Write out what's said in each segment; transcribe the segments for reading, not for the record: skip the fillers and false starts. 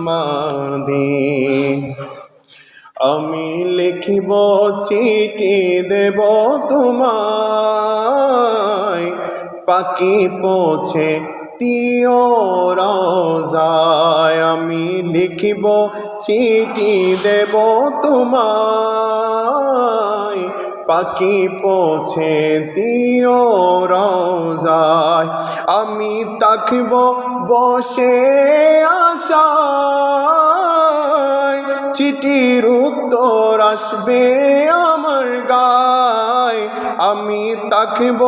মাদিন। আমি লিখিব চিঠি দেব তোমায়, পাখি পৌঁছে দিও রওজায়। আমি লিখিব চিঠি দেব তোমায়, পাখি পৌঁছে দিও রওজায়। আমি তাকব বসে আশায়, চিঠির উত্তর আসবে আমার গায়। আমি তাকব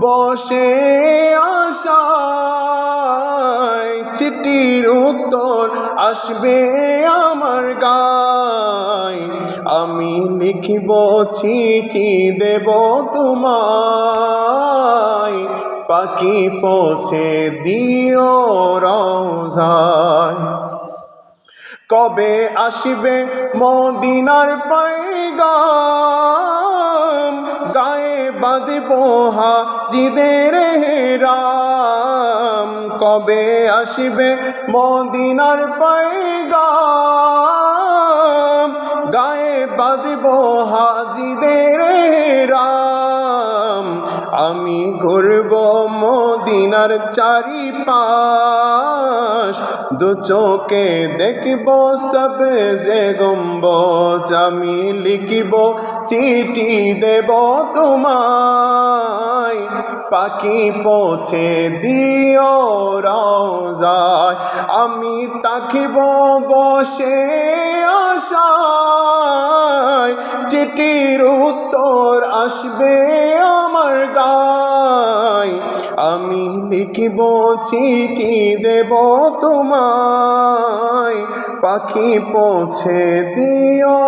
বসে আশায়, চিঠির উত্তর আসবে আমার গায়। আমি লিখিব চিঠি দেব তোমায়, পাখি পৌঁছে দিও রওজায়। কবে আসবে মদিনার পয়গাম, গায়ে বাঁধব হাজিদের হেরাম। কবে আসবে মদিনার পয়গাম, গায়ে বাঁধব হাজিদের হেরাম। আমি ঘুরব মদিনার চারিপাশ, দু চোখে দেখব সব যে গম্বুজ। আমি লিখিব চিঠি দেব তোমায়, পাখি পৌঁছে দিও রওজায়। আমি তাকিব বসে আশায়, চিঠির উত্তর আসবে আমার গায়। আমি লিখিব চিঠি দেব তোমায়, পাখি পৌঁছে দিও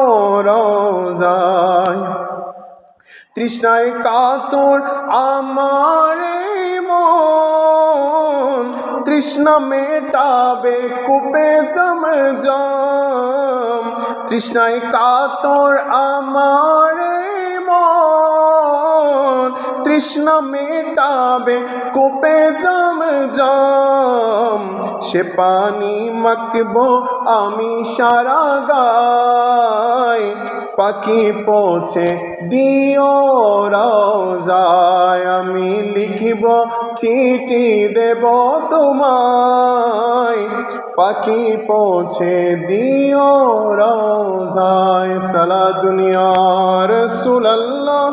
রওজায়। তৃষ্ণায় কাতর আমার মন, তৃষ্ণা মেটাবে কূপে জমজম। তৃষ্ণায় কাতর আমার মন, তৃষ্ণা মেটাবে কূপে জমজম। সে পানি মাখব আমি সারা গায়, পাখি পৌঁছে দিও রওজায়। আমি লিখিব চিঠি দেব তোমায়, পাখি পৌঁছে দিও রওজায়। সালা দুনিয়া রাসূলুল্লাহ।